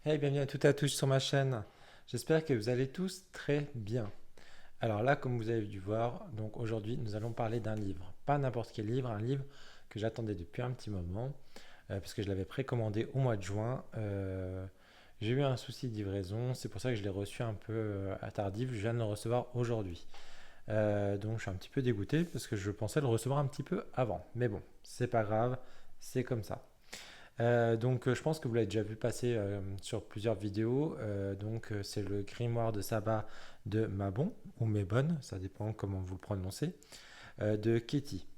Hey, bienvenue à toutes et à tous sur ma chaîne. J'espère que vous allez tous très bien. Alors là, comme vous avez dû voir, donc aujourd'hui, nous allons parler d'un livre. Pas n'importe quel livre, un livre que j'attendais depuis un petit moment, parce que je l'avais précommandé au mois de juin. J'ai eu un souci de livraison, c'est pour ça que je l'ai reçu un peu à tardif. Je viens de le recevoir aujourd'hui. Donc je suis un petit peu dégoûté parce que je pensais le recevoir un petit peu avant. Mais bon, c'est pas grave, c'est comme ça. Je pense que vous l'avez déjà vu passer sur plusieurs vidéos. C'est le grimoire de sabbat de Mabon ou Mebon, ça dépend comment vous le prononcez, de Katie.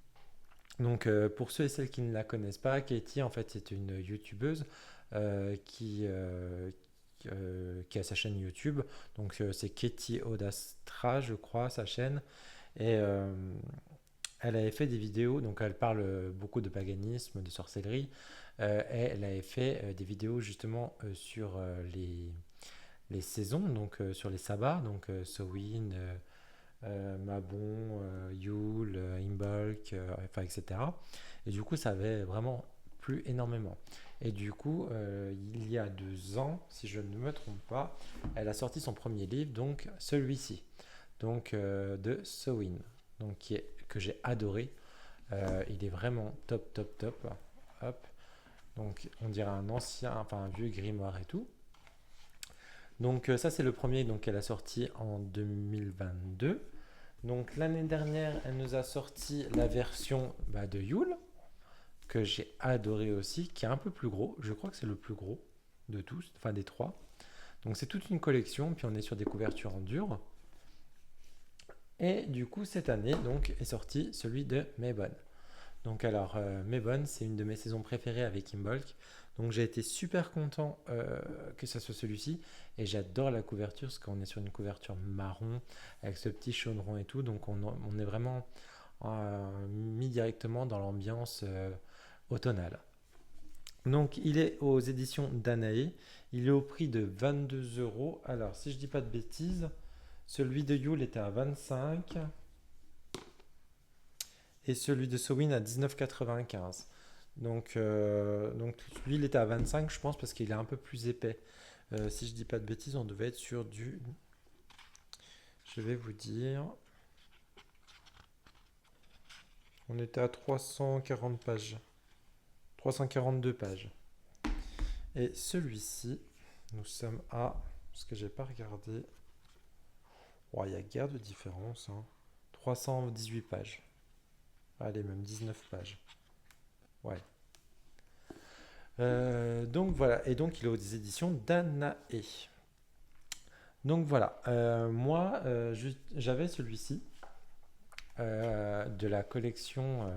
Pour ceux et celles qui ne la connaissent pas, Katie en fait c'est une youtubeuse qui a sa chaîne YouTube. C'est Katie Odastra, je crois, sa chaîne. Et elle avait fait des vidéos, donc elle parle beaucoup de paganisme, de sorcellerie, et elle avait fait des vidéos justement sur les saisons, sur les sabbats, Samhain, Mabon, Yule, Imbolc, enfin etc. Et du coup, ça avait vraiment plu énormément. Et du coup, il y a 2 ans, si je ne me trompe pas, elle a sorti son premier livre, donc celui-ci, de Samhain, que j'ai adoré. Il est vraiment top, top, top. Hop. Donc, on dirait un ancien, enfin un vieux grimoire et tout. Ça, c'est le premier qu'elle a sorti en 2022. Donc, l'année dernière, elle nous a sorti la version de Yule, que j'ai adoré aussi, qui est un peu plus gros. Je crois que c'est le plus gros de tous, enfin des trois. Donc, c'est toute une collection, puis on est sur des couvertures en dur. Et du coup, cette année, est sorti celui de Mabon. Mabon, c'est une de mes saisons préférées avec Imbolc. Donc j'ai été super content que ça soit celui-ci. Et j'adore la couverture parce qu'on est sur une couverture marron avec ce petit chaudron et tout. On est vraiment mis directement dans l'ambiance automnale. Donc il est aux éditions Danae. Il est au prix de 22 euros. Alors si je dis pas de bêtises, celui de Yule était à 25 et celui de Sowin à 19,95. Lui, il était à 25, je pense, parce qu'il est un peu plus épais. Si je dis pas de bêtises, on devait être sur du. Je vais vous dire. On était à 340 pages. 342 pages. Et celui-ci, nous sommes à. Parce que j'ai pas regardé. Oh, il y a guère de différence, hein. 318 pages. Allez, même 19 pages. Ouais. Donc voilà. Et donc il est aux éditions Danae. Moi j'avais celui-ci de la collection,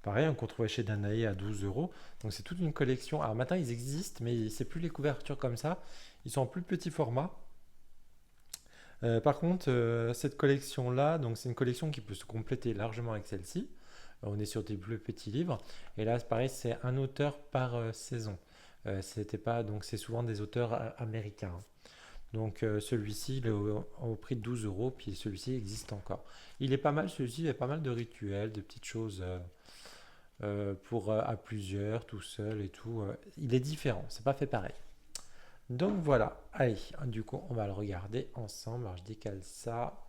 pareil, qu'on trouvait chez Danae à 12 euros. Donc c'est toute une collection. Alors maintenant ils existent, mais c'est plus les couvertures comme ça. Ils sont en plus petit format. Par contre, cette collection-là, donc c'est une collection qui peut se compléter largement avec celle-ci. On est sur des plus petits livres. Et là, c'est pareil, c'est un auteur par saison. C'était pas, donc c'est souvent des auteurs américains. Celui-ci, il est au prix de 12 euros, puis celui-ci existe encore. Il est pas mal, celui-ci, il y a pas mal de rituels, de petites choses pour à plusieurs, tout seul et tout. Il est différent, c'est pas fait pareil. Donc voilà, allez, du coup, on va le regarder ensemble. Alors je décale ça.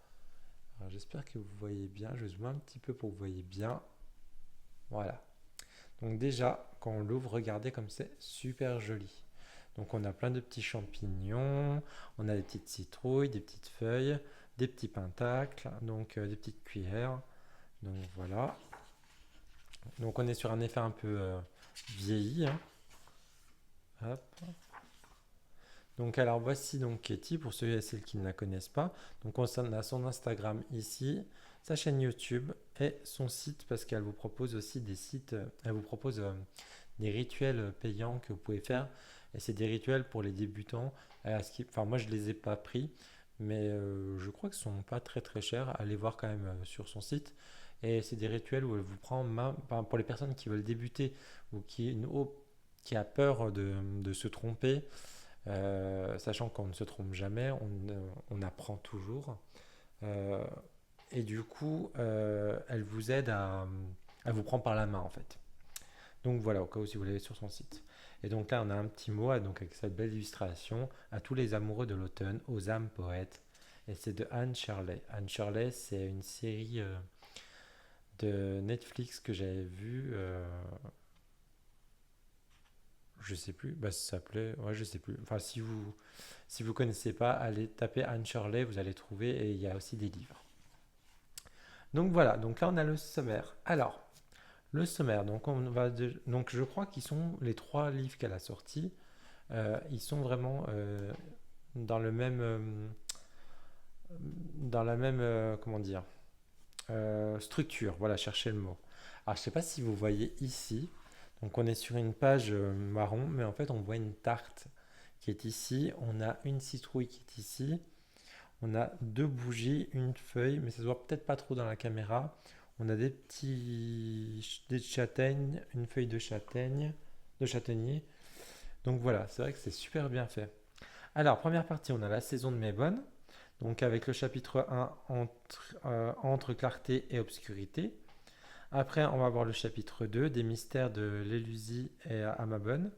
Alors j'espère que vous voyez bien. Je zoome un petit peu pour que vous voyez bien. Voilà. Donc déjà, quand on l'ouvre, regardez comme c'est super joli. Donc on a plein de petits champignons, on a des petites citrouilles, des petites feuilles, des petits pentacles, des petites cuillères. Donc voilà. Donc on est sur un effet un peu vieilli, hein. Hop. Donc alors voici donc Katie pour ceux et celles qui ne la connaissent pas. Donc on a son Instagram ici, sa chaîne YouTube et son site parce qu'elle vous propose aussi des sites, elle vous propose des rituels payants que vous pouvez faire. Et c'est des rituels pour les débutants. Enfin, moi, je ne les ai pas pris, mais je crois qu'ils ne sont pas très très chers. Allez voir quand même sur son site. Et c'est des rituels où elle vous prend main, enfin, pour les personnes qui veulent débuter ou qui a peur de se tromper, sachant qu'on ne se trompe jamais, on apprend toujours. Euh, et du coup, elle vous aide elle vous prend par la main en fait. Donc voilà, au cas où si vous l'avez sur son site. Et donc là, on a un petit mot donc avec cette belle illustration à tous les amoureux de l'automne, aux âmes poètes. Et c'est de Anne Shirley. Anne Shirley, c'est une série de Netflix que j'avais vue. Je sais plus, bah, ça s'appelait. Ouais, je sais plus. Enfin, si vous connaissez pas, allez taper Anne Shirley, vous allez trouver. Et il y a aussi des livres. Donc voilà, donc là on a le sommaire. Alors, le sommaire, donc je crois qu'ils sont les trois livres qu'elle a sortis, ils sont vraiment dans le même, dans la même, comment dire, structure. Voilà, cherchez le mot. Alors je sais pas si vous voyez ici, donc on est sur une page marron, mais en fait on voit une tarte qui est ici, on a une citrouille qui est ici, on a deux bougies, une feuille, mais ça se voit peut-être pas trop dans la caméra. On a des châtaignes, une feuille de châtaignier. Donc voilà, c'est vrai que c'est super bien fait. Alors, première partie, on a la saison de Mébonne. Donc avec le chapitre 1 entre clarté et obscurité. Après, on va voir le chapitre 2, des mystères de l'Élusie et Amabonne.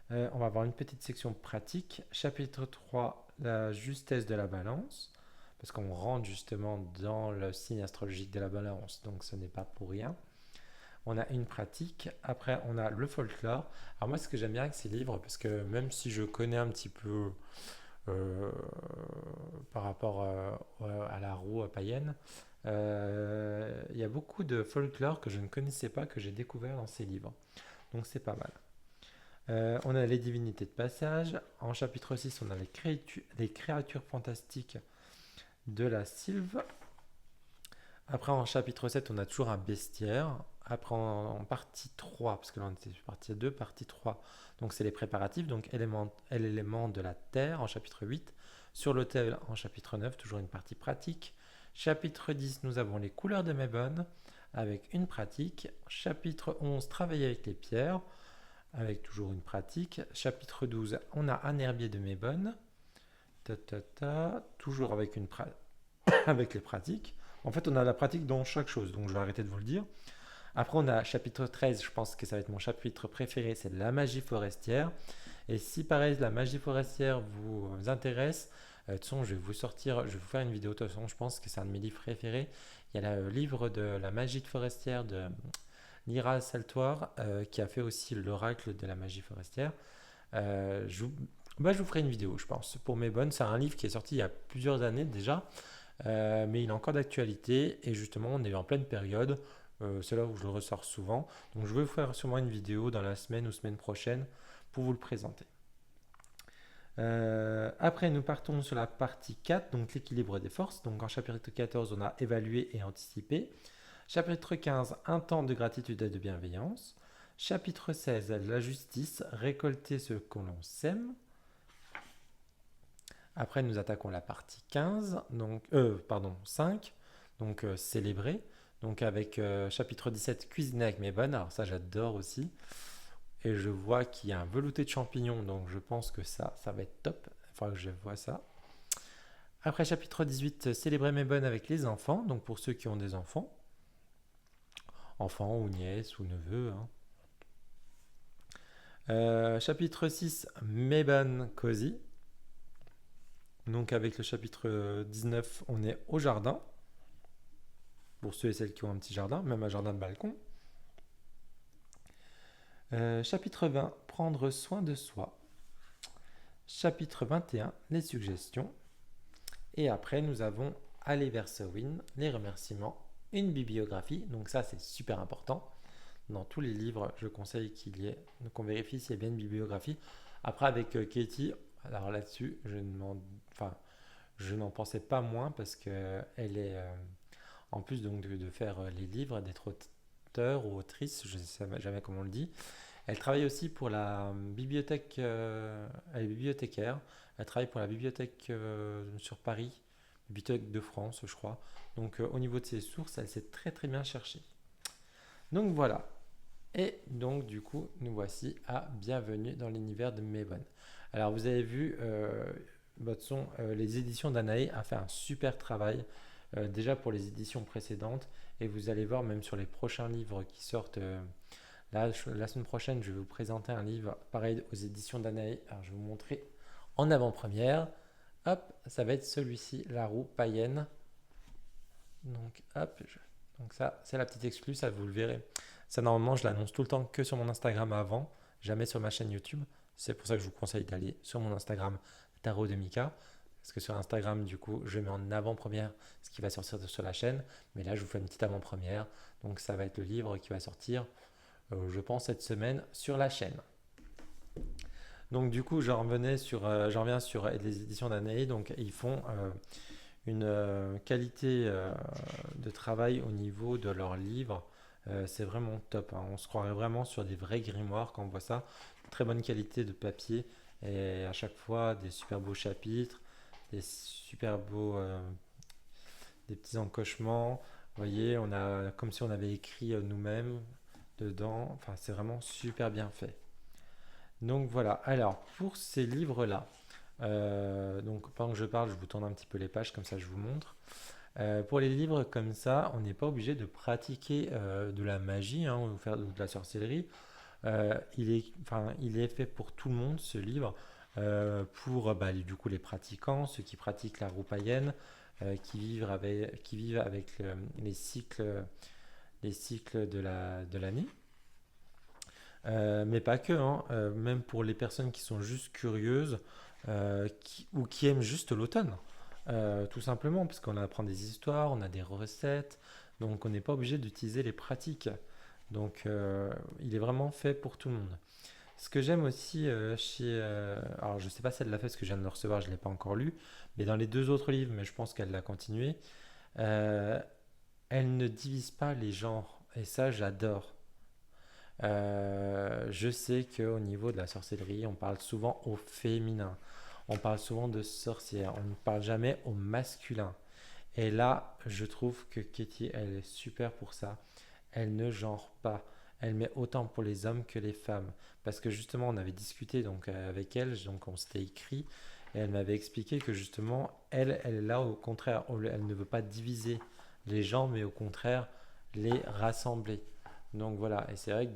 On va avoir une petite section pratique. Chapitre 3, la justesse de la balance. Parce qu'on rentre justement dans le signe astrologique de la balance, donc ce n'est pas pour rien. On a une pratique. Après, on a le folklore. Alors moi, ce que j'aime bien avec ces livres, parce que même si je connais un petit peu euh, par rapport à la roue païenne, il y a beaucoup de folklore que je ne connaissais pas, que j'ai découvert dans ces livres. Donc c'est pas mal. On a les divinités de passage. En chapitre 6, on a les créatures fantastiques de la sylve. Après, en chapitre 7, on a toujours un bestiaire. Après, en partie 3, parce que là, on était sur partie 2, partie 3, donc c'est les préparatifs, donc éléments de la terre en chapitre 8. Sur l'autel en chapitre 9, toujours une partie pratique. Chapitre 10, nous avons les couleurs de Mébonne, avec une pratique. Chapitre 11, travailler avec les pierres, avec toujours une pratique. Chapitre 12, on a un herbier de Mébonne, toujours avec avec les pratiques. En fait, on a la pratique dans chaque chose, donc je vais arrêter de vous le dire. Après, on a chapitre 13, je pense que ça va être mon chapitre préféré, c'est la magie forestière. Et si pareil, la magie forestière vous intéresse, de toute façon, je vais je vais vous faire une vidéo, de toute façon, je pense que c'est un de mes livres préférés. Il y a le livre de la magie forestière de Nira Saltoire, qui a fait aussi l'oracle de la magie forestière. Je vous ferai une vidéo, je pense, pour mes bonnes. C'est un livre qui est sorti il y a plusieurs années déjà, mais il est encore d'actualité et justement, on est en pleine période. C'est là où je le ressors souvent. Donc, je vais vous faire sûrement une vidéo dans la semaine ou semaine prochaine pour vous le présenter. Après, nous partons sur la partie 4, donc l'équilibre des forces. Donc, en chapitre 14, on a évalué et anticipé. Chapitre 15, un temps de gratitude et de bienveillance. Chapitre 16, la justice, récolter ce que l'on sème. Après, nous attaquons la partie 15, donc, 5, donc célébrer. Donc avec chapitre 17, cuisiner avec mes bonnes. Alors ça, j'adore aussi. Et je vois qu'il y a un velouté de champignons, donc je pense que ça va être top. Il faudra que je vois ça. Après chapitre 18, célébrer mes bonnes avec les enfants. Donc pour ceux qui ont des enfants. Enfants ou nièces ou neveux. Hein. Chapitre 6, mes bonnes cosy. Donc avec le chapitre 19, on est au jardin. Pour ceux et celles qui ont un petit jardin, même un jardin de balcon. Chapitre 20, prendre soin de soi. Chapitre 21, les suggestions. Et après, nous avons aller vers Sewin, les remerciements, une bibliographie. Donc ça, c'est super important. Dans tous les livres, je conseille qu'on vérifie s'il y a bien une bibliographie. Après, avec Katie, alors là-dessus, je n'en pensais pas moins parce qu'elle est, en plus donc de faire les livres, d'être auteur ou autrice, je ne sais jamais comment on le dit. Elle travaille aussi pour la bibliothèque, elle est bibliothécaire, elle travaille pour la bibliothèque sur Paris, bibliothèque de France, je crois. Donc au niveau de ses sources, elle s'est très très bien cherchée. Donc voilà. Et donc du coup, nous voici à Bienvenue dans l'univers de Mébonne. Alors vous avez vu, les éditions d'Anaé a fait un super travail déjà pour les éditions précédentes et vous allez voir même sur les prochains livres qui sortent Là, la semaine prochaine, je vais vous présenter un livre pareil aux éditions Danae. Alors, je vais vous montrer en avant-première. Hop, ça va être celui-ci, La Roue Païenne. Donc, hop, donc ça, c'est la petite exclue, ça vous le verrez. Ça, normalement, je l'annonce tout le temps que sur mon Instagram avant, jamais sur ma chaîne YouTube. C'est pour ça que je vous conseille d'aller sur mon Instagram, Tarot de Mika. Parce que sur Instagram, du coup, je mets en avant-première ce qui va sortir sur la chaîne. Mais là, je vous fais une petite avant-première. Donc, ça va être le livre qui va sortir, je pense, cette semaine sur la chaîne. Donc, du coup, j'en reviens sur les éditions d'Anaï. Donc, ils font une qualité de travail au niveau de leurs livres. C'est vraiment top, hein. On se croirait vraiment sur des vrais grimoires quand on voit ça. Très bonne qualité de papier et à chaque fois des super beaux chapitres, des super beaux des petits encochements. Vous voyez, on a comme si on avait écrit nous-mêmes dedans. Enfin, c'est vraiment super bien fait. Donc voilà. Alors pour ces livres-là, donc pendant que je parle, je vous tourne un petit peu les pages comme ça, je vous montre. Pour les livres comme ça, on n'est pas obligé de pratiquer de la magie, hein, ou faire de la sorcellerie. Il est fait pour tout le monde, ce livre, pour du coup les pratiquants, ceux qui pratiquent la roue païenne, qui vivent avec les cycles de l'année. Mais pas que, hein, même pour les personnes qui sont juste curieuses ou qui aiment juste l'automne. Tout simplement, parce qu'on apprend des histoires, on a des recettes, donc on n'est pas obligé d'utiliser les pratiques. Donc il est vraiment fait pour tout le monde. Ce que j'aime aussi alors je sais pas si elle l'a fait parce que je viens de le recevoir, je ne l'ai pas encore lu, mais dans les deux autres livres, mais je pense qu'elle l'a continué, euh, elle ne divise pas les genres. Et ça, j'adore. Je sais qu'au niveau de la sorcellerie, on parle souvent au féminin. On parle souvent de sorcière. On ne parle jamais au masculin. Et là, je trouve que Katie, elle est super pour ça. Elle ne genre pas. Elle met autant pour les hommes que les femmes. Parce que justement, on avait discuté donc avec elle, donc on s'était écrit, et elle m'avait expliqué que justement, elle est là au contraire. Elle ne veut pas diviser les gens, mais au contraire, les rassembler. Donc voilà, et c'est vrai que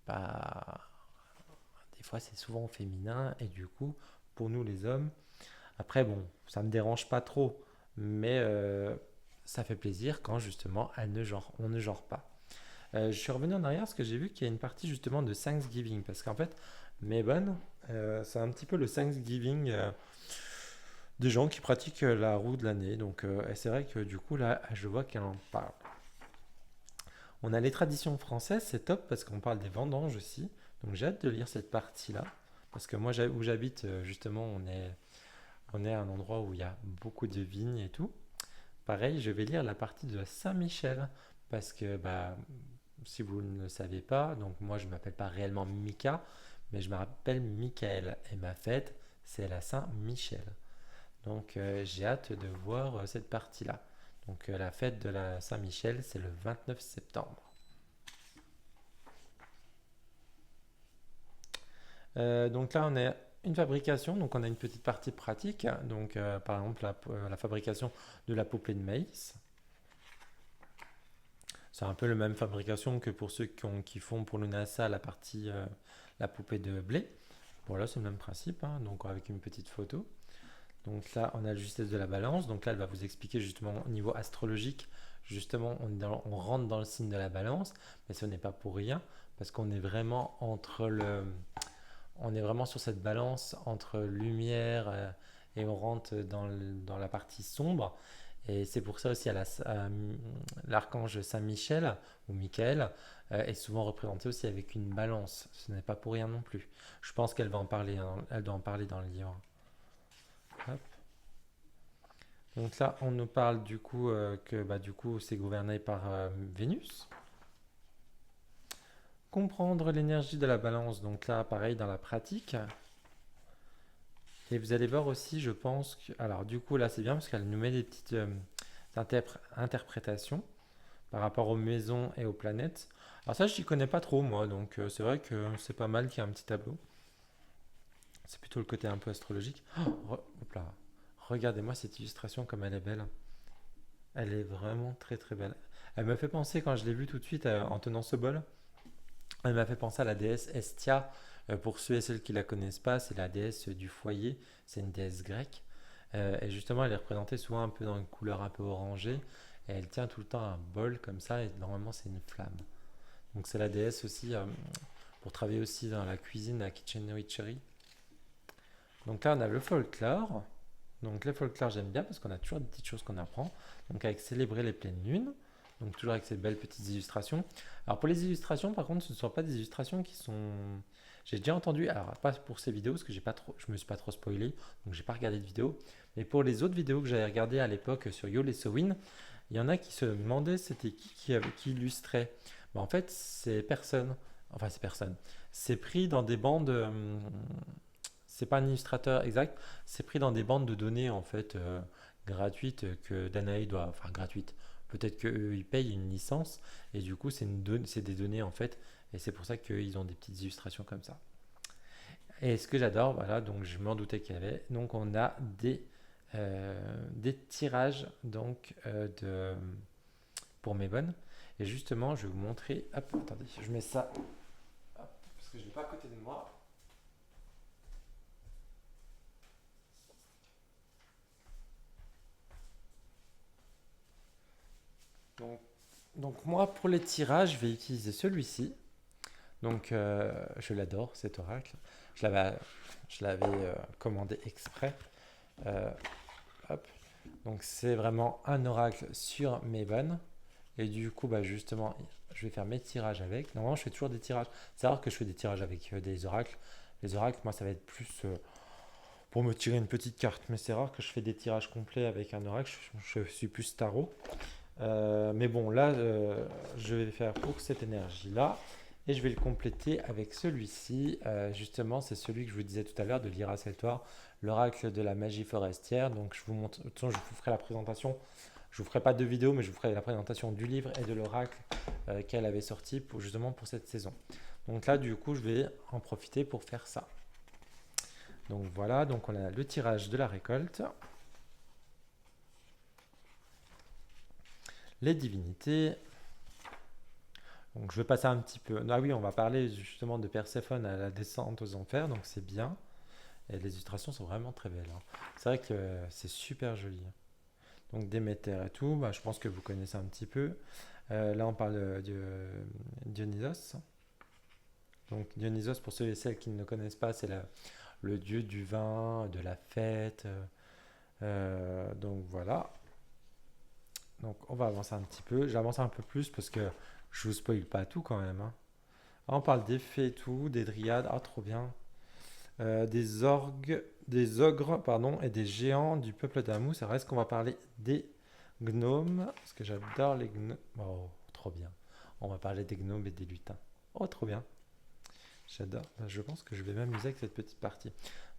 bah, des fois c'est souvent au féminin, et du coup, pour nous les hommes, après bon, ça me dérange pas trop, mais ça fait plaisir quand justement on ne genre pas. Je suis revenu en arrière parce que j'ai vu qu'il y a une partie justement de Thanksgiving, parce qu'en fait, Mabon, c'est un petit peu le Thanksgiving des gens qui pratiquent la roue de l'année. Donc, et c'est vrai que du coup, là, je vois qu'elle en parle. On a les traditions françaises, c'est top parce qu'on parle des vendanges aussi. Donc j'ai hâte de lire cette partie-là. Parce que moi où j'habite, justement, on est à un endroit où il y a beaucoup de vignes et tout. Pareil, je vais lire la partie de Saint-Michel. Parce que si vous ne le savez pas, donc moi je ne m'appelle pas réellement Mika, mais je m'appelle Michael. Et ma fête, c'est la Saint-Michel. Donc j'ai hâte de voir cette partie-là. Donc la fête de la Saint-Michel, c'est le 29 septembre. Donc là, on a une fabrication, donc on a une petite partie pratique. Donc par exemple, la fabrication de la poupée de maïs. C'est un peu la même fabrication que pour ceux qui font pour le NASA la poupée de blé. Voilà, c'est le même principe, hein, donc avec une petite photo. Donc là, on a la justesse de la balance. Donc là, elle va vous expliquer justement au niveau astrologique, justement, on rentre dans le signe de la balance, mais ce n'est pas pour rien, parce qu'on est vraiment on est vraiment sur cette balance entre lumière et on rentre dans la partie sombre. Et c'est pour ça aussi l'archange Saint-Michel ou Michael est souvent représenté aussi avec une balance. Ce n'est pas pour rien non plus. Je pense qu'elle va en parler, hein, elle doit en parler dans le livre. Hop. Donc là, on nous parle du coup que du coup c'est gouverné par Vénus. Comprendre l'énergie de la balance, donc là pareil dans la pratique. Et vous allez voir aussi, je pense que... Alors du coup là c'est bien parce qu'elle nous met des petites interprétations par rapport aux maisons et aux planètes. Alors ça je n'y connais pas trop moi, donc c'est vrai que c'est pas mal qu'il y ait un petit tableau. C'est plutôt le côté un peu astrologique. Hop là. Regardez-moi cette illustration comme elle est belle. Elle est vraiment très très belle. Elle me fait penser quand je l'ai vue tout de suite en tenant ce bol. Elle m'a fait penser à la déesse Hestia. Pour ceux et celles qui la connaissent pas, c'est la déesse du foyer. C'est une déesse grecque. Et justement, elle est représentée souvent un peu dans une couleur un peu orangée. Et elle tient tout le temps un bol comme ça. Et normalement, c'est une flamme. Donc c'est la déesse aussi pour travailler aussi dans la cuisine à Kitchen Witchery. Donc là, on a le folklore. Donc le folklore, j'aime bien parce qu'on a toujours des petites choses qu'on apprend. Donc avec célébrer les pleines lunes. Donc toujours avec ces belles petites illustrations. Alors pour les illustrations, par contre, ce ne sont pas des illustrations qui sont... J'ai déjà entendu, alors pas pour ces vidéos parce que je me suis pas trop spoilé, donc j'ai pas regardé de vidéo. Mais pour les autres vidéos que j'avais regardées à l'époque sur Yol et Sowin, il y en a qui se demandaient c'était qui illustrait. En fait, c'est personne. Enfin, c'est personne. C'est pris dans des bandes. C'est pas un illustrateur exact. C'est pris dans des bandes de données en fait gratuites que Danae doit. Enfin, gratuites. Peut-être qu'eux ils payent une licence et du coup c'est des données en fait et c'est pour ça qu'ils ont des petites illustrations comme ça. Et ce que j'adore, voilà, donc je m'en doutais qu'il y avait. Donc on a des tirages donc pour mes bonnes. Et justement, je vais vous montrer. Hop, attendez, je mets ça. Hop, parce que je ne l'ai pas à côté de moi. Donc, donc moi, pour les tirages, je vais utiliser celui-ci. Donc je l'adore, cet oracle. Je l'avais commandé exprès. Euh, hop. Donc c'est vraiment un oracle sur mes bonnes. Et du coup, bah, justement, je vais faire mes tirages avec. Normalement, je fais toujours des tirages. C'est rare que je fais des tirages avec des oracles. Les oracles, moi, ça va être plus pour me tirer une petite carte. Mais c'est rare que je fais des tirages complets avec un oracle. Je suis plus tarot. Mais bon, là, je vais faire pour cette énergie-là. Et je vais le compléter avec celui-ci. Justement, c'est celui que je vous disais tout à l'heure de l'Ira Seltoire, l'oracle de la magie forestière. Donc, je vous montre. De toute façon, je vous ferai la présentation. Je vous ferai pas de vidéo, mais je vous ferai la présentation du livre et de l'oracle qu'elle avait sorti justement pour cette saison. Donc là, du coup, je vais en profiter pour faire ça. Donc voilà, donc on a le tirage de la récolte. Les divinités. Donc je vais passer un petit peu. Ah oui, on va parler justement de Perséphone à la descente aux enfers, donc c'est bien. Et les illustrations sont vraiment très belles, hein. C'est vrai que c'est super joli. Donc Déméter et tout, bah, je pense que vous connaissez un petit peu. Là, on parle de Dionysos. Donc Dionysos, pour ceux et celles qui ne le connaissent pas, c'est le dieu du vin, de la fête. Donc voilà. Donc on va avancer un petit peu. J'avance un peu plus parce que je vous spoil pas tout quand même, hein. Ah, on parle des fées et tout, des dryades. Ah, trop bien. Des ogres, pardon, et des géants du peuple d'Amou. Ça reste qu'on va parler des gnomes, parce que j'adore les gnomes. Oh, trop bien. On va parler des gnomes et des lutins. Oh, trop bien. J'adore. Je pense que je vais m'amuser avec cette petite partie.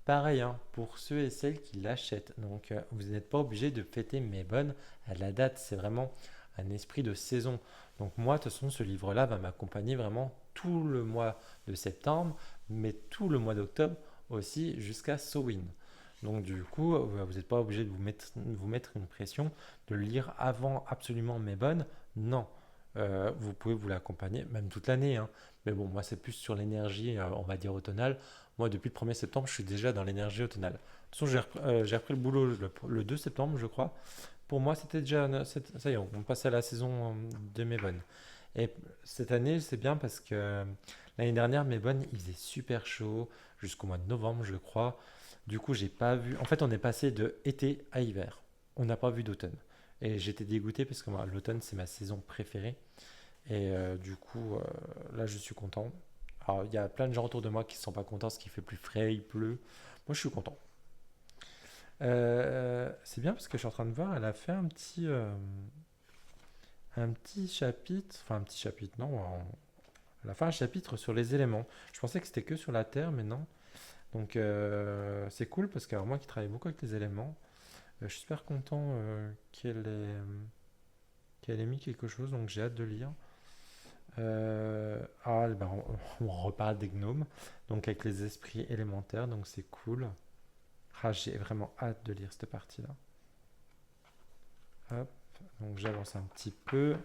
Pareil, hein, pour ceux et celles qui l'achètent. Donc, vous n'êtes pas obligé de fêter mes bonnes à la date. C'est vraiment un esprit de saison. Donc, moi, de toute façon, ce livre-là va m'accompagner vraiment tout le mois de septembre, mais tout le mois d'octobre aussi jusqu'à Samhain. Donc, du coup, vous n'êtes pas obligé de vous mettre une pression de le lire avant absolument mes bonnes. Non. Vous pouvez vous l'accompagner, même toute l'année, hein. Mais bon, moi, c'est plus sur l'énergie, on va dire automnale. Moi, depuis le 1er septembre, je suis déjà dans l'énergie automnale. De toute façon, j'ai repris le boulot le 2 septembre, je crois. Pour moi, c'était déjà. Ça y est, on passe à la saison de mes bonnes. Et cette année, c'est bien parce que l'année dernière, mes bonnes, il faisait super chaud jusqu'au mois de novembre, je crois. Du coup, j'ai pas vu. En fait, on est passé de été à hiver. On n'a pas vu d'automne. Et j'étais dégoûté parce que moi, l'automne, c'est ma saison préférée. Et du coup, là, je suis content. Alors, il y a plein de gens autour de moi qui ne sont pas contents parce qu'il fait plus frais, il pleut. Moi, je suis content. C'est bien parce que je suis en train de voir, elle a fait un petit chapitre, enfin un petit chapitre, non, elle a fait un chapitre sur les éléments. Je pensais que c'était que sur la Terre, mais non. Donc c'est cool parce que alors, moi qui travaille beaucoup avec les éléments, je suis super content qu'elle ait mis quelque chose, donc j'ai hâte de lire. Ben, on reparle des gnomes, donc avec les esprits élémentaires, donc c'est cool. Ah, j'ai vraiment hâte de lire cette partie-là. Hop, donc j'avance un petit peu.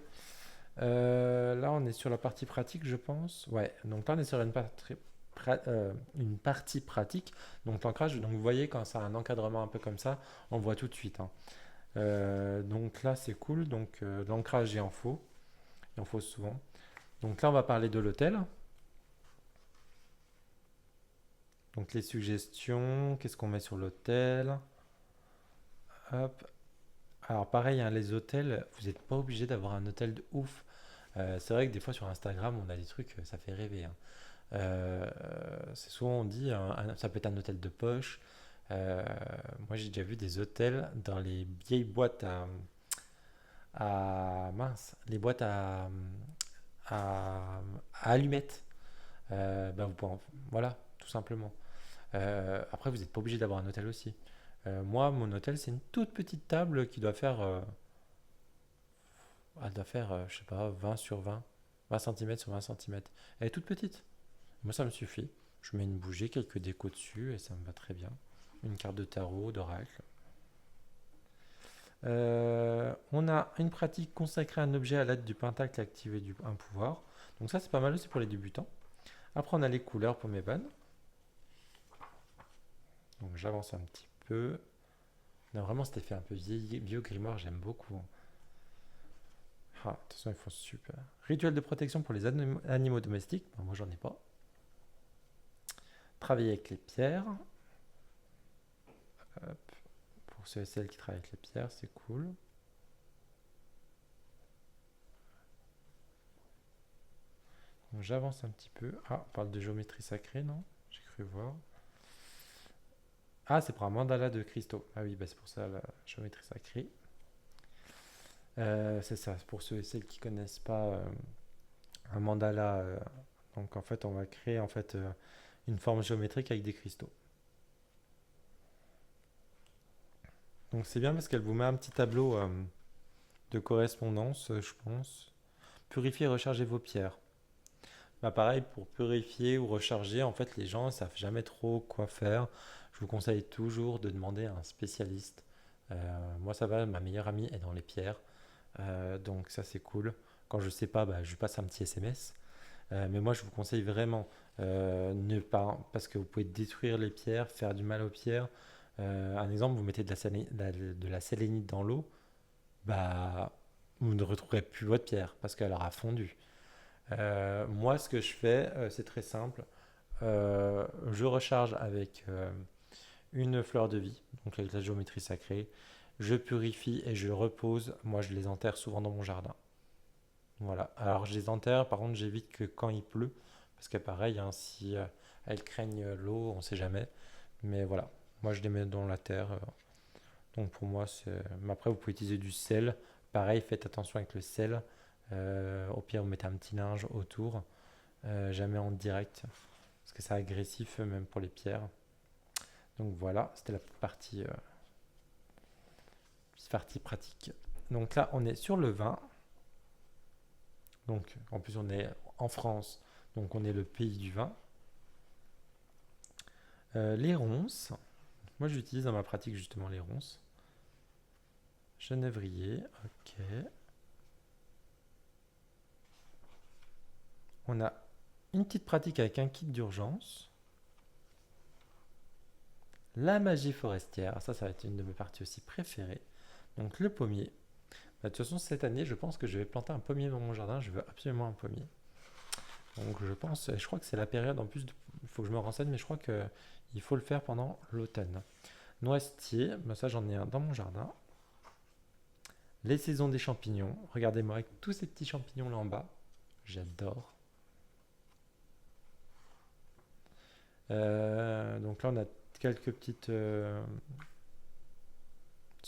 Là, on est sur la partie pratique, je pense. Ouais, donc là, on est sur une partie pratique. Donc l'ancrage, donc vous voyez, quand ça a un encadrement un peu comme ça, on voit tout de suite, hein. Donc là, c'est cool. Donc l'ancrage, il en faut souvent. Donc là, on va parler de l'hôtel. Donc les suggestions, qu'est-ce qu'on met sur l'hôtel? Hop. Alors pareil, hein, les hôtels, vous n'êtes pas obligé d'avoir un hôtel de ouf. C'est vrai que des fois sur Instagram, on a des trucs, ça fait rêver, hein. C'est souvent on dit, ça peut être un hôtel de poche. Euh, Moi j'ai déjà vu des hôtels dans les vieilles boîtes mince, les boîtes à allumettes. Ben, voilà, tout simplement. Après, vous n'êtes pas obligé d'avoir un hôtel aussi. Moi, mon hôtel, c'est une toute petite table qui doit faire, elle doit faire, je sais pas, 20 sur 20, 20 cm sur 20 cm. Elle est toute petite. Moi, ça me suffit. Je mets une bougie, quelques décos dessus et ça me va très bien. Une carte de tarot, d'oracle. On a une pratique consacrée à un objet à l'aide du pentacle et activer un pouvoir. Donc ça, c'est pas mal aussi pour les débutants. Après, on a les couleurs pour mes vannes. Donc j'avance un petit peu. On a vraiment cet effet un peu vieux grimoire, j'aime beaucoup, hein. Ah, attention, ils font super. Rituel de protection pour les animaux domestiques. Bon, moi, j'en ai pas. Travailler avec les pierres. Hop. Pour ceux et celles qui travaillent avec les pierres, c'est cool. Donc j'avance un petit peu. Ah, on parle de géométrie sacrée, non? J'ai cru voir. Ah, c'est pour un mandala de cristaux. Ah oui, bah c'est pour ça la géométrie sacrée. C'est ça, pour ceux et celles qui connaissent pas un mandala. Donc en fait, on va créer en fait une forme géométrique avec des cristaux. Donc c'est bien parce qu'elle vous met un petit tableau de correspondance, je pense. Purifier et recharger vos pierres. Bah pareil, pour purifier ou recharger, en fait, les gens ne savent jamais trop quoi faire. Je vous conseille toujours de demander à un spécialiste. Moi, ça va, ma meilleure amie est dans les pierres. Donc ça, c'est cool. Quand je ne sais pas, bah, je lui passe un petit SMS. Mais moi, je vous conseille vraiment ne pas, parce que vous pouvez détruire les pierres, faire du mal aux pierres. Un exemple, vous mettez de la sélénite dans l'eau, bah, vous ne retrouverez plus votre pierre parce qu'elle aura fondu. Moi, ce que je fais, c'est très simple. Je recharge avec une fleur de vie, donc avec la géométrie sacrée. Je purifie et je repose. Moi, je les enterre souvent dans mon jardin. Voilà. Alors, je les enterre. Par contre, j'évite que quand il pleut, parce que pareil, hein, si elles craignent l'eau, on ne sait jamais. Mais voilà. Moi, je les mets dans la terre. Donc, pour moi, c'est. Mais après, vous pouvez utiliser du sel. Pareil, faites attention avec le sel. Au pire, vous mettez un petit linge autour. Jamais en direct, parce que c'est agressif même pour les pierres. Donc voilà, c'était la partie pratique. Donc là, on est sur le vin. Donc en plus, on est en France, donc on est le pays du vin. Les ronces. Moi, j'utilise dans ma pratique justement les ronces. Genévrier, ok. On a une petite pratique avec un kit d'urgence. La magie forestière, ça va être une de mes parties aussi préférées. Donc le pommier. Bah, de toute façon, cette année, je pense que je vais planter un pommier dans mon jardin. Je veux absolument un pommier. Donc je pense, je crois que c'est la période en plus, il faut que je me renseigne, mais je crois qu'il faut le faire pendant l'automne. Noisetier, bah ça j'en ai un dans mon jardin. Les saisons des champignons, regardez-moi avec tous ces petits champignons là en bas. J'adore. Donc là on a quelques petites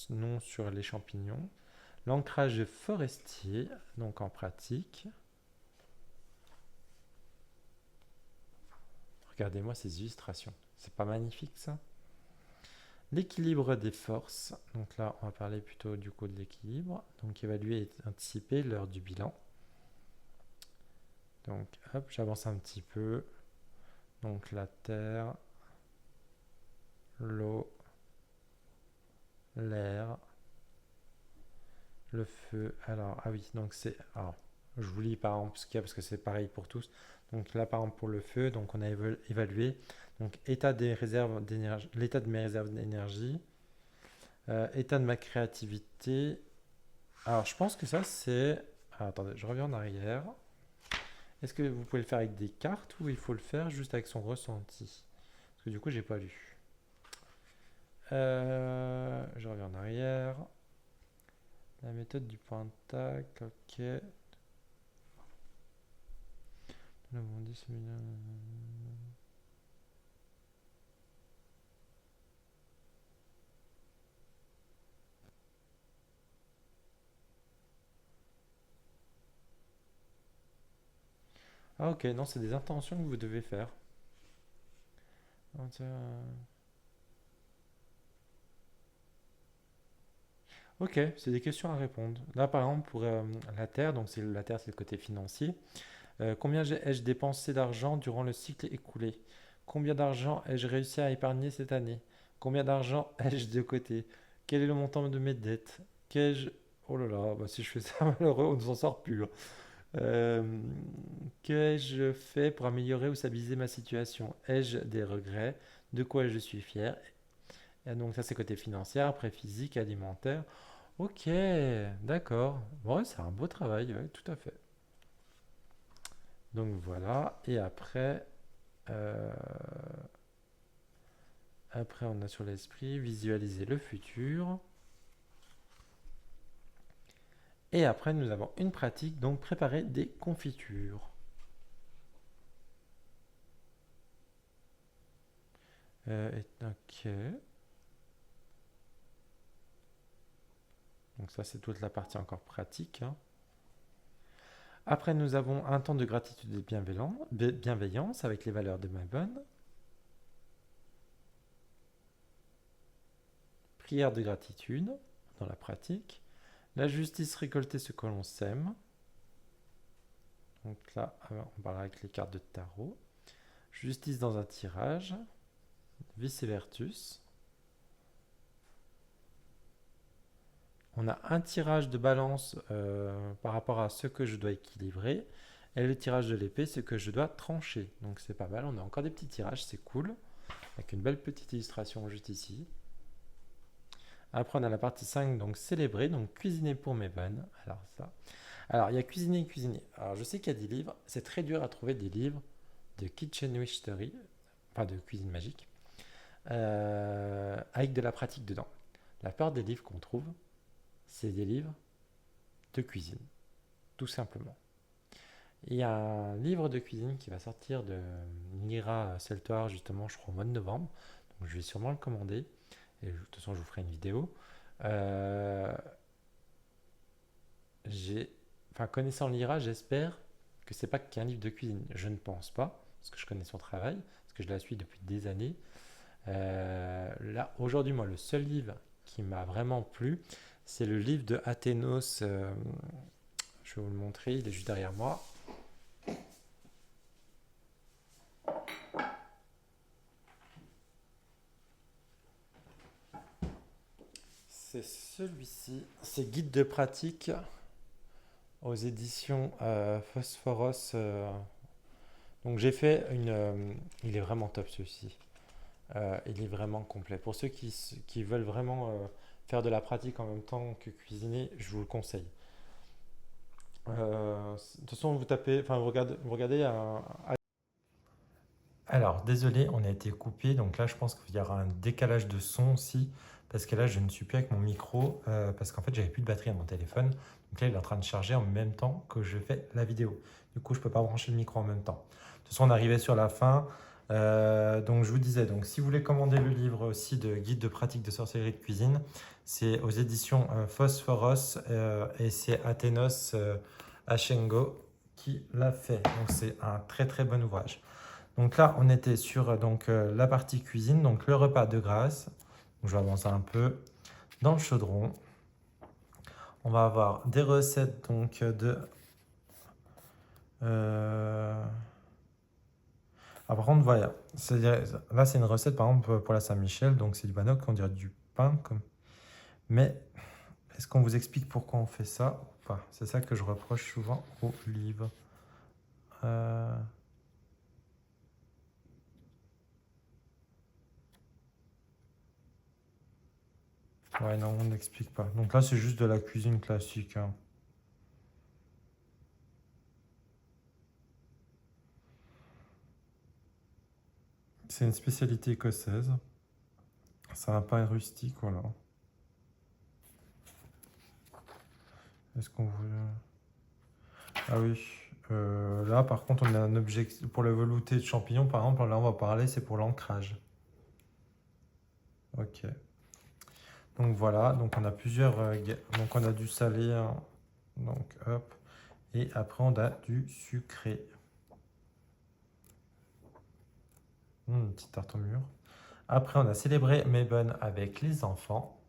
noms sur les champignons. L'ancrage forestier, donc en pratique. Regardez-moi ces illustrations. C'est pas magnifique ça? L'équilibre des forces. Donc là, on va parler plutôt du coup de l'équilibre. Donc évaluer et anticiper l'heure du bilan. Donc hop, j'avance un petit peu. Donc la terre, l'eau, l'air, le feu. Alors, ah oui, donc c'est. Alors, Je vous lis par exemple ce qu'il y a parce que c'est pareil pour tous. Donc là, par exemple, pour le feu, donc on a évalué donc état des réserves d'énergie, l'état de mes réserves d'énergie, état de ma créativité. Alors, je pense que ça, c'est. Ah, attendez, je reviens en arrière. Est-ce que vous pouvez le faire avec des cartes ou il faut le faire juste avec son ressenti? Parce que du coup, j'ai pas lu. Je reviens en arrière. La méthode du pointac, ok. Nous avons 10 millions. Ah ok, non, c'est des intentions que vous devez faire. Ah, tiens, ok, c'est des questions à répondre. Là, par exemple, pour la Terre, donc la Terre, c'est le côté financier. Combien ai-je dépensé d'argent durant le cycle écoulé? Combien d'argent ai-je réussi à épargner cette année? Combien d'argent ai-je de côté? Quel est le montant de mes dettes? Qu'ai-je... Oh là là, bah, si je fais ça, malheureux, on ne s'en sort plus, hein. Euh, Qu'ai-je fait pour améliorer ou stabiliser ma situation? Ai-je des regrets? De quoi je suis fier? Et donc ça c'est côté financier, après physique, alimentaire. Ok, d'accord. Bon, ouais, c'est un beau travail, ouais, tout à fait. Donc voilà, et euh, après on a sur l'esprit, visualiser le futur. Et après nous avons une pratique, donc préparer des confitures. Ok. Donc ça c'est toute la partie encore pratique, hein. Après, nous avons un temps de gratitude et de bienveillance avec les valeurs de ma bonne. Prière de gratitude dans la pratique. La justice récolter ce que l'on sème. Donc là, on parlera avec les cartes de tarot. Justice dans un tirage. Vice et vertus. On a un tirage de balance par rapport à ce que je dois équilibrer. Et le tirage de l'épée, ce que je dois trancher. Donc c'est pas mal. On a encore des petits tirages, c'est cool. Avec une belle petite illustration juste ici. Après, on a la partie 5, donc célébrer, donc cuisiner pour mes bonnes. Alors, ça. Alors, il y a cuisiner et cuisiner. Alors, je sais qu'il y a des livres, c'est très dur à trouver des livres de Kitchen Witchery, enfin de cuisine magique, avec de la pratique dedans. La plupart des livres qu'on trouve, c'est des livres de cuisine, tout simplement. Il y a un livre de cuisine qui va sortir de Nira Seltoir, justement, je crois, au mois de novembre. Donc, je vais sûrement le commander. Et de toute façon, je vous ferai une vidéo. Euh, enfin, connaissant l'IRA, j'espère que c'est pas qu'un livre de cuisine. Je ne pense pas, parce que je connais son travail, parce que je la suis depuis des années. Là, aujourd'hui, moi, le seul livre qui m'a vraiment plu, c'est le livre de Athénos. Je vais vous le montrer, il est juste derrière moi. C'est celui-ci. C'est Guide de pratique aux éditions Phosphoros. Donc j'ai fait une... il est vraiment top celui-ci. Il est vraiment complet. Pour ceux qui veulent vraiment faire de la pratique en même temps que cuisiner, je vous le conseille. De toute façon, vous tapez, enfin vous regardez Alors, désolé, on a été coupé. Donc là, je pense qu'il y aura un décalage de son aussi. Parce que là, je ne suis plus avec mon micro. Parce qu'en fait, j'avais plus de batterie à mon téléphone. Donc là, il est en train de charger en même temps que je fais la vidéo. Du coup, je ne peux pas brancher le micro en même temps. De toute façon, on arrivait sur la fin. Donc, je vous disais, donc, si vous voulez commander le livre aussi de guide de pratique de sorcellerie de cuisine, c'est aux éditions Phosphoros et c'est Athénos Achengo qui l'a fait. Donc, c'est un très très bon ouvrage. Donc là, on était sur la partie cuisine, donc le repas de grâce. Donc, je vais avancer un peu dans le chaudron. On va avoir des recettes donc de... Ah, par contre, voilà. Là, c'est une recette par exemple pour la Saint-Michel. Donc c'est du banoffee, on dirait du pain. Mais est-ce qu'on vous explique pourquoi on fait ça? pas. C'est ça que je reproche souvent aux livres. Ouais, non, on n'explique pas. Donc là, c'est juste de la cuisine classique, hein. C'est une spécialité écossaise. C'est un pain rustique, voilà. Est-ce qu'on veut... Ah oui. Là, par contre, on a un objectif pour le velouté de champignons, par exemple. Là, on va parler, c'est pour l'ancrage. Ok. Donc voilà. Donc on a plusieurs. Donc on a du salé, hein. Donc hop. Et après, on a du sucré. Une petite tarte au mûr. Après, on a célébré Mabon avec les enfants.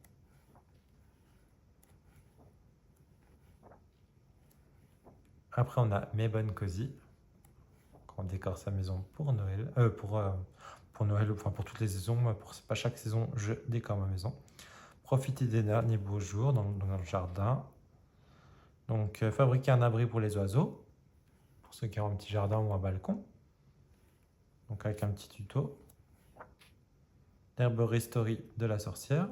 Après, on a Mabon Cozy. On décore sa maison pour Noël. Pour Noël, enfin pour toutes les saisons. Moi, pour pas chaque saison, je décore ma maison. Profiter des derniers beaux jours dans le jardin. Donc, fabriquer un abri pour les oiseaux. Pour ceux qui ont un petit jardin ou un balcon. Donc, avec un petit tuto. L'herberie story de la sorcière.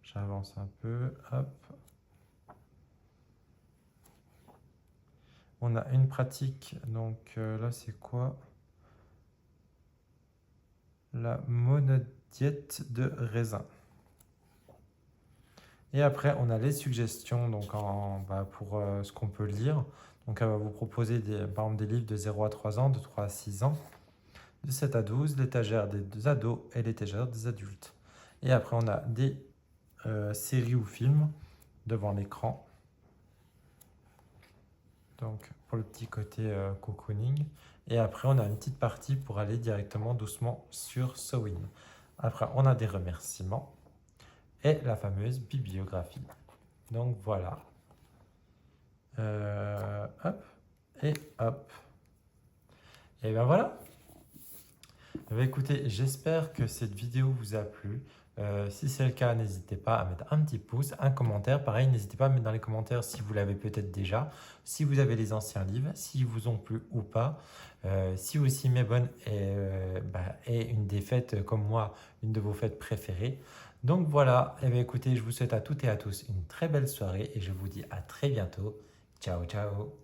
J'avance un peu. Hop. On a une pratique. Donc, là, c'est quoi? La monodiète de raisin. Et après, on a les suggestions donc pour ce qu'on peut lire. Donc, elle va vous proposer par exemple des livres de 0 à 3 ans, de 3 à 6 ans, de 7 à 12, l'étagère des ados et l'étagère des adultes. Et après, on a des séries ou films devant l'écran. Donc, pour le petit côté cocooning. Et après, on a une petite partie pour aller directement doucement sur Sewin. Après, on a des remerciements et la fameuse bibliographie. Donc voilà. Hop et hop. Et ben voilà. Eh bien, écoutez, j'espère que cette vidéo vous a plu. Si c'est le cas, n'hésitez pas à mettre un petit pouce, un commentaire. Pareil, n'hésitez pas à mettre dans les commentaires si vous l'avez peut-être déjà, si vous avez les anciens livres, s'ils vous ont plu ou pas. Si aussi Mabon est une des fêtes, comme moi, une de vos fêtes préférées. Donc voilà, eh bien, écoutez, je vous souhaite à toutes et à tous une très belle soirée et je vous dis à très bientôt. Ciao, ciao!